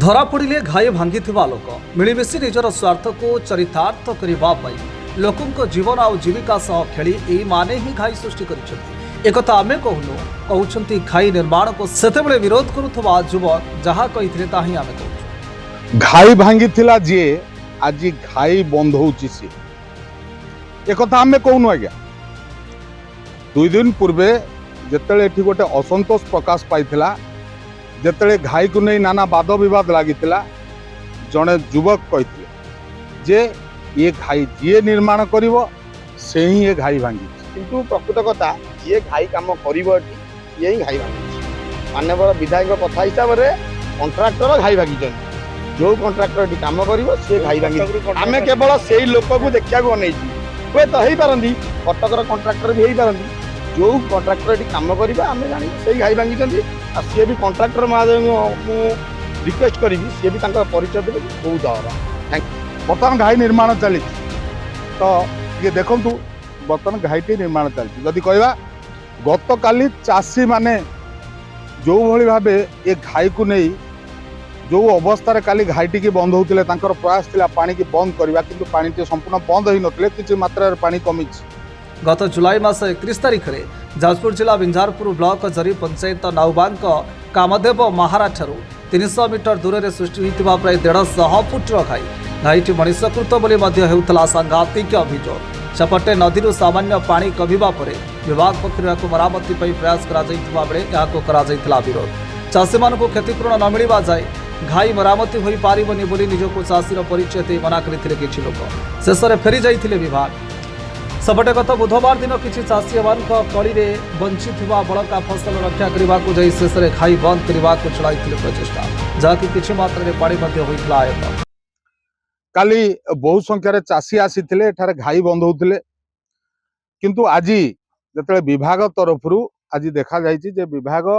धरा पड़े घाई भांगी लोक मिलमिशी निजर स्वार्थ को चरितार्थ करने लोकों जीवन आउ जीविका सह खेली एई माने ही घाई सृष्टि कर आमे कहूनु कहते घाई निर्माण को सेतेबेले विरोध करुवा युवक जहाँ कही ताही आमे कहूँ घाई भांगी जी आज घाई बंद सी एक आमे कहूनु आज्ञा 2 दिन पूर्वे जिते गोटे असंतोष प्रकाश पाइथिला जिते घाई को नहीं नाना वाद विवाद लगी जड़े युवक कहते जे ये घाई जी निर्माण कर से ही ये घाई भांगी किंतु प्रकृत कथा जी घाई कम कर घाई भांगी माननीय विधायक कथा हिसाब से कंट्राक्टर घाई भांगी जो कंट्राक्टर कम कर घाई भांगी आम केवल से लोक को देखा अने हुए तो हो पारती कटकर कंट्राक्टर भी हो पारती जो कंट्राक्टर कम कर आम जानी से घाई भांगी सी भी कंट्राक्टर महोदय रिक्वेस्ट करी सी भी परिचय देवे बहुत दर बर्तमान घाई निर्माण चली तो ये देखु बर्तमान घाईटी निर्माण चलती जदि कहवा गत काली चाषी माने जो भली भावे ये घाई को नहीं जो अवस्था काली घाईटी की बंद होते प्रयास था पानी की बंद करवा कि पानी संपूर्ण बंद हो नथिले किछि मात्रा पानी कमी गत जुलाई मास 31 तारिख में जाजपुर जिला बिंझारपुर ब्लॉक जरी पंचायत नाउबांक कामदेव महारा ठारू 300 मीटर दूर से सृष्टि होता प्राय 150 फुट्र घाई घाईटी मनुष्यकृत होता सांघातिक अभियोग सेपटे नदी सामान्य पानी कमिबा परे विभाग पक्ष मरामती प्रयास करा विरोध चाषी मानक क्षतिपूरण न मिलवा जाए घाई मरामती हो पारिबनी बोली निजको चाषीर परिचय दे मना करथिले किछि लोक शेष में फेरी जाइथिले विभाग सेपटे गत बुधवार दिन किसी चाषी कली में बंची बड़का फसल रक्षा करने को जाई शेष में घाई बंद करने को चलाई प्रचेषा जहाँकि किसी मात्रा पानी होता आयत काली बहु संख्यार चाषी आसी घाई बंद होते किंतु आज जो विभाग तरफ आज देखा जाए विभाग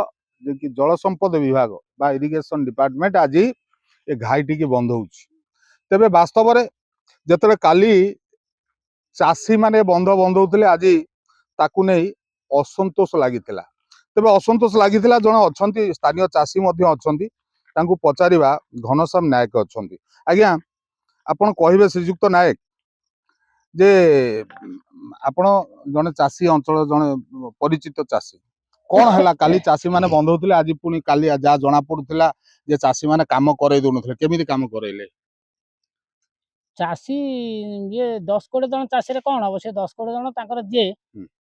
कि जल संपद विभाग बा इरिगेशन डिपार्टमेंट आज ये घाईटी की बंद हो तेबे वास्तव में जो काली चाषी माने बंद होते आज ताकू नहीं असंतोष लगी तेबे असंतोष लगी जड़े अच्छा स्थानीय चाषी अच्छा पचारिबा घनश्याम नायक अच्छा आज्ञा आपण कहिबे श्रीजुक्त नायक जे आपण जड़े चाषी अंचल जड़े परिचित चाषी कौन है काली चाषी माने बंद होते आज पुणी काली जहाँ जना पड़ूला जे चाषी माने काम करे दौन केमी काम करैले चाषी ये 10-20 जन चाषी कौन हम से 10-20 जन जे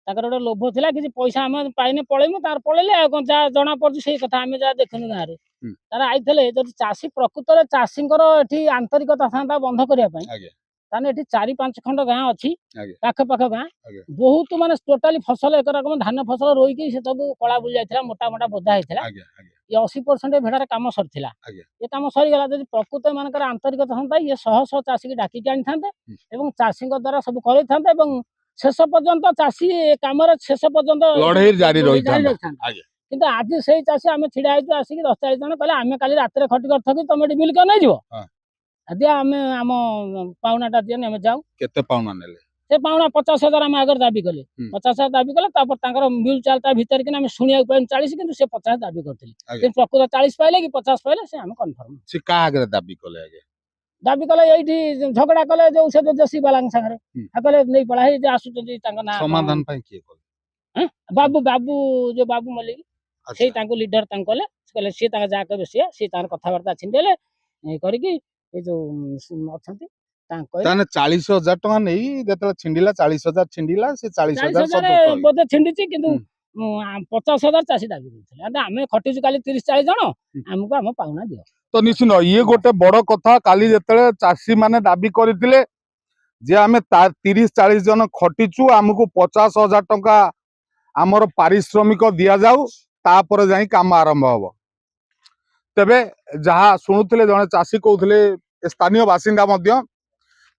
गोटे लोभ था कि पैसा आम पाइने पलैमु तार पलैले जहाँ जना पड़ी से कथा आम जहाँ देखुन गाँव में तार आई जब चाषी प्रकृत में चाषी ये आंतरिकता था बंद करने ताने 4-5 खंड गाँ अच्छी पाख पाख गाँ बहुत माने टोटाली फसल एक रकम धान फसल रोईकी से सब कला बुल जाता मोटा मोटा बोधा होता ये 80% भेड़ार कम सरीला ये कम सरीगला जब प्रकृत मानकर आंतरिकता था ये 100 चाषी की डाकिक आनी था चाषी द्वारा सब कर शेष पर्यंत चाषी कम शेष पर्यंत जारी रही किंतु आज से चाषी आम छिड़ा आसिक 10-40 जन कहले आम काली रात खटी कर थकी तुम ये बिल कर नहीं दिया आम आम पाउनाटा दिए आम जाऊ केते पाउना नेले से पाउना 50,000 आम आगे दाबी कले 50,000 दाबी कले मिल चालता भीतर कि शुणा 40 कि 50 दाबी करते प्रकृत 40 पाइले कि 50 पाइले से आम कन्फर्म से का आगे दाबी कले आगे दाबी कले ये झगड़ा कले जो से जोशी वाला संगे कहले नहीं पड़ा है आसुचंदी ना समाधान पाई किए कले बाबू बाबू जो बाबू मल्लिक से लीडर कले कहले सी जा कहे सी कथबार्ता छिंदेले करके ये जो अच्छा 40,000 टका नहीं जतला छिंडिला 40,000 छिंडिला से 40,000 बोधे छिंडी किंतु 50,000 चाषी दाबी करते आम खटीचु काली 30-40 जन आमको आम पाउना दियो तो निश्चित ये गोटे बड़ कथा काली जिते चाषी माने दाबी करथिले जे आम 30-40 जन खटीचु आमको 50,000 टका आमर पारिश्रमिक दिया जाऊ तापर जाई काम आरंभ हबो तेबे जहाँ शुणुले जड़े चाषी कहते स्थानीय बासिंदा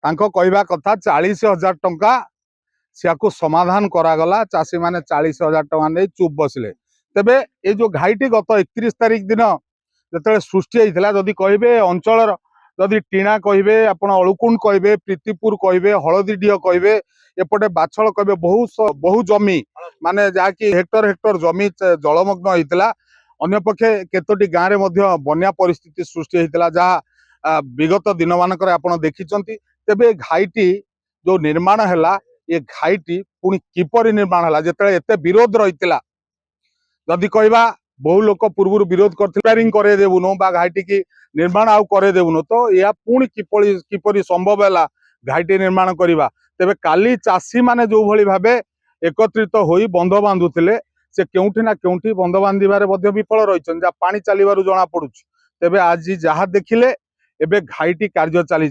कहवा कथा 40,000 टंका सियाको समाधान करागला चाषी माने 40,000 टंका नहीं चुप बसले तेबे ये जो घाईटी गत 31 तारिख दिन जो सृष्टि होता जदि कहे अंचल जदि टीणा कहे आप अळुकुंड कहे प्रीतिपुर कहे हलदीडीह कहे एपटे बाछल कहे बहु जमी माने जहाँकि हेक्टर हेक्टर जमी जलमग्न होता ଅନ୍ୟପକ୍ଷେ କେତୋଟି ଗାଁରେ ମଧ୍ୟ ବନ୍ୟା ପରିସ୍ଥିତି ସୃଷ୍ଟି ହେଇଥିଲା ଯାହା ବିଗତ दिन मानकर आपण देखिଛନ୍ତି। ତେବେ ଏ ଘାଇଟି जो निर्माण ହେଲା ଏ ଘାଇଟି ପୁଣି କିପରି ନିର୍ମାଣ ହେଲା ଯେତେବେଳେ एते विरोध रहितला जदि कहबा बहु लोक पूर्व विरोध कर करे देबुनो बा घाइटी की निर्माण आउ करे देबुनो तो या पुणी किपरि संभव है घाइटी निर्माण करवा। तेबे काली चाषी माने जो भली भाबे एकत्रित होई बंध बांधुथिले से केउठी ना केउठी बंध बांधिबारे मध्ये विफल रहिछन जा पानी चलीबारु जणा पडुछ। तेबे आज जहा देखिले एबे घाइटी कार्य चली।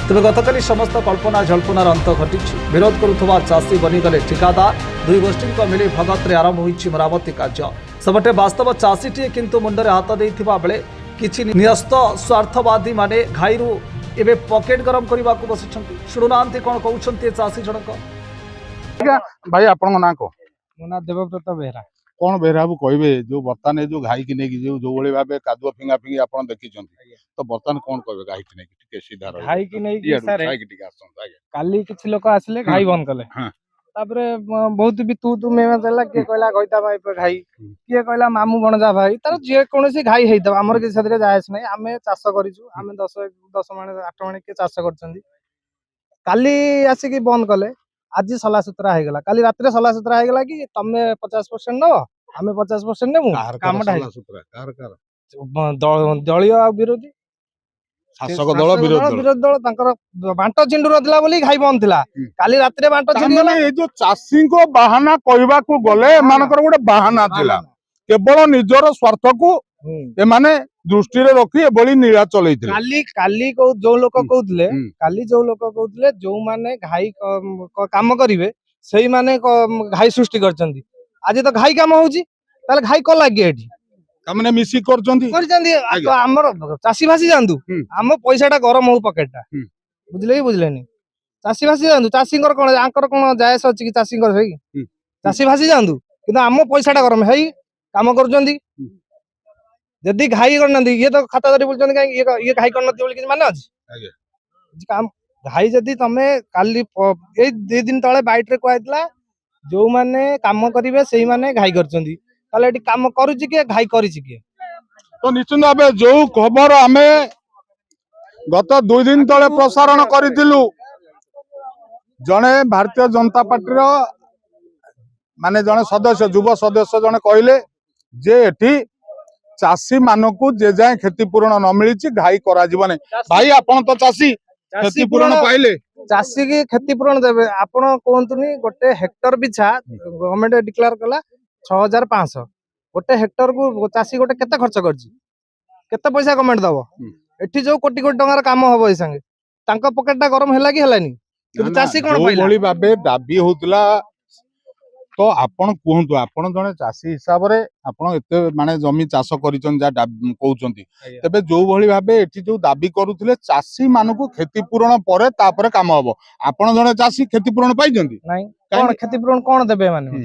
तेज गतकाली समस्त कल्पना जल्पनार अंत घटी विरोध करुवा चाषी बनीगले ठिकादार दुई गोष्ठी मिली भगत आरंभ होती मरामती कार्य सेपटे वास्तव चाषीटीए किंतु मुंडरे हाथ देथिबा बेले किछि न्यस्त स्वार्थवादी माने घाईरू एबे पकेट गरम करने को बसिछंती। शुणुनांती कौन कहउछंती चाषी जनक। भाई आपन ना को ମୋ ନାଁ ଦେବବ୍ରତ ବେହେରା। कौन बेहराबू कहबे जो बर्तमान जो घाई की नेकी जो भली भाबे कादुआ फिंगा फिंगी आपन देखिछंती तो बर्तमान कौन कहबे घाई की नेकी टिके सीधा रह घाई की नेकी सारे घाई की टिके आसन आगे काली किछि लोक आसले घाई बंद कले हाँ। तापरे बहुत भी तू मेवा देला के कहला गईता भाई पे घाई के कहला मामू बनजा भाई तार जे कोनोसी घाई हेइतबा हमर कि सदरे जायस नै आमे चाष करिछु आमे 10 माने 8 माने के चाष करछंदी काली आसी कि बंद कले आज सला सुतरा हे गेला काली रात्रे सला सुतरा हे गेला कि तमे 50% न आमे 50% नेमु कामटा दलियो आ विरोधी शासक दल विरोध दल तांकर बांट चिंडुर दिला बोली घाई बंद थिला काली रात्रे बांट चिंडुर ए जो चाषी को बाहाना कहबा को गले मानकर गोटे बाहाना थिला केवल निजर स्वार्थ को ए माने दृष्टि रे रखी एबली नीला चलैथिले काली को जो लोक कहउतले काली जो लोक कहउतले जो माने घाई काम करिवे सेही माने घाई सृष्टि करचंदी आज तो घाई काम होउची ताले घाई को लागे एठी हमने मिसी करचंदी हमर चासी भासी जानदु हम पैसाटा गरम हो पकेटटा बुझले कि बुझलेनी चासी भासी जानदु चासींकर कोन आंकर कोन जायस अछि कि चासींकर हेई चासी भासी जानदु किंतु हम पैसाटा गरम हेई काम करचंदी जदी घाई करनंदी ये तो खाता धरी बोलचंदी काई ये घाई करनती बोली कि माने अछि काम घाई जदी तमे काली ए 2 दिन तळे बाइट रे कहैतला जो माने काम करिवे सेही माने घाई करचंदी ताले एटी काम करूची के घाई करिची के तो निश्चित भाव जो खबर आमे गत 2 दिन तले प्रसारण करिथिलु जने भारतीय जनता पार्टी रो माने जने सदस्य युवा सदस्य जने कहले जे एठी चाषी मानकू जे जाए क्षतिपूरण न मिली घाई करा जीवन भाई आपन तो चाषी क्षतिपूरण पाइले चाषी की क्षतिपूरण देबे आपण कोंतुनी गोटे हेक्टर पिछा गवर्नमेंट डिक्लेयर कला 6500 गोटे हेक्टर को चाषी गोटे केते खर्च करछि केते पैसा गवर्नमेंट दबो एठी जो कोटी कोटी टंगार काम होबो ए संगे तांका पॉकेटटा गरम हैला कि हैलानी कि चाषी कोन पाइला बोली बाबे दाबी होतला तो आपण कहंतु आपण जने चाषी हिसाब रे आपण एते माने जमी चाष करिचन जा कहउचंती तबे जो भली भाबे एठी जो दाबी करूथिले चाषी मानको क्षतिपूरण परे तापरे काम हबो आपण जने चाषी क्षतिपूरण पाइजंती नाही कोन क्षतिपूरण कोन देबे माने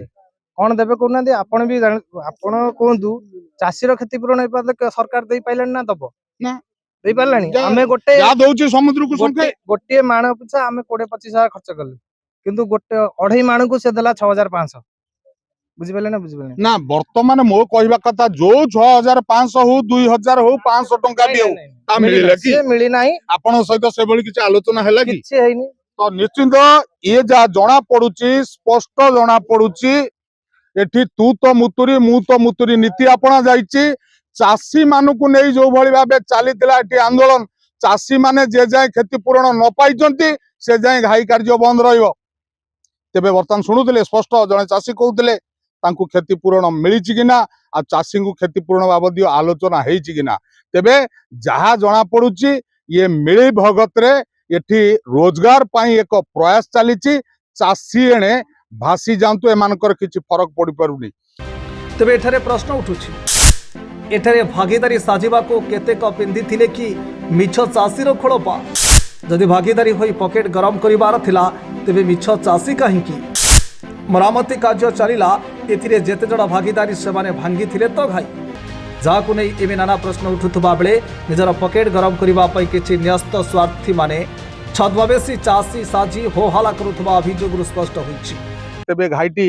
कोन देबे कोना दे आपण भी आपण कहंतु चाषी रो क्षतिपूरण ए पाद सरकार देई पाइलन ना दबो ना देई पारलानी हमें गोटे या दउची समुद्र को संख्या गोटे माण पिछा हमें 20-25,000 खर्च करले किंतु गोटे अढ़ई माण को से देला 6,500 बुझिबेले ना वर्तमान मो कहबा कथा जो 6,500 हो 2,000 हो 500 टंका भी हो ता मिलिला कि मिली नाही आपण सहित से बळी किछ आलोचना हैला कि किछ हेइनी तो निश्चित ये जा जना पडुची स्पष्ट जना पडुची एठी तू तो मुतुरी नीति आपणा जाईची चाषी मानकू नहीं जो भली भाबे चलीथिला एठी आंदोलन चाषी माने जे जाय क्षतिपूरण न पाइचंती से जाय घाई कार्य बंद रहिबो तेबे वर्तमान शुणुथिले स्पष्ट जने चाषी कहउथिले तांकू क्षतिपूरण मिलिछि कि ना आ चाषी को क्षतिपूरण बाबद आलोचना हेइछि कि ना तेबे जहा जना पडुची ये मिली भगत रे एठी रोजगार पाई एक प्रयास चलीछि चाषी एणे भासी जांतु एमानकर किछि फरक पड़ी पारुनी। तेबे एठारे प्रश्न उठुछि एठारे भागीदारी साजिबा को केतेक पिंधिथिले कि मिछ चाषीर खोळपा जदि भागीदारी होई पॉकेट गरम करिवार थिला तेबे मिछ चाषी काहींकी मरामती कार्य चलिला एथिरे जेते जण भागीदारी सेमाने भांगी थिले तो घाई जाकु नै एमे नाना प्रश्न उठुथबा बेले निजर पॉकेट गरम करिवा पई किछि न्यस्त स्वार्थी माने छद्मवेशी चाषी साजी होहाला करुथबा अभियोग स्पष्ट होइछि। तेबे घाईटी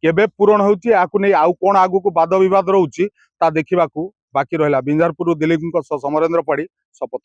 केबे पूरण होउची याकु नै आउ कोन आगु को वाद विवाद रहउची ता देखिबाकू बाकी रहला। बिंजारपुर दिलीप समरेंद्र पाड़ी शपथ।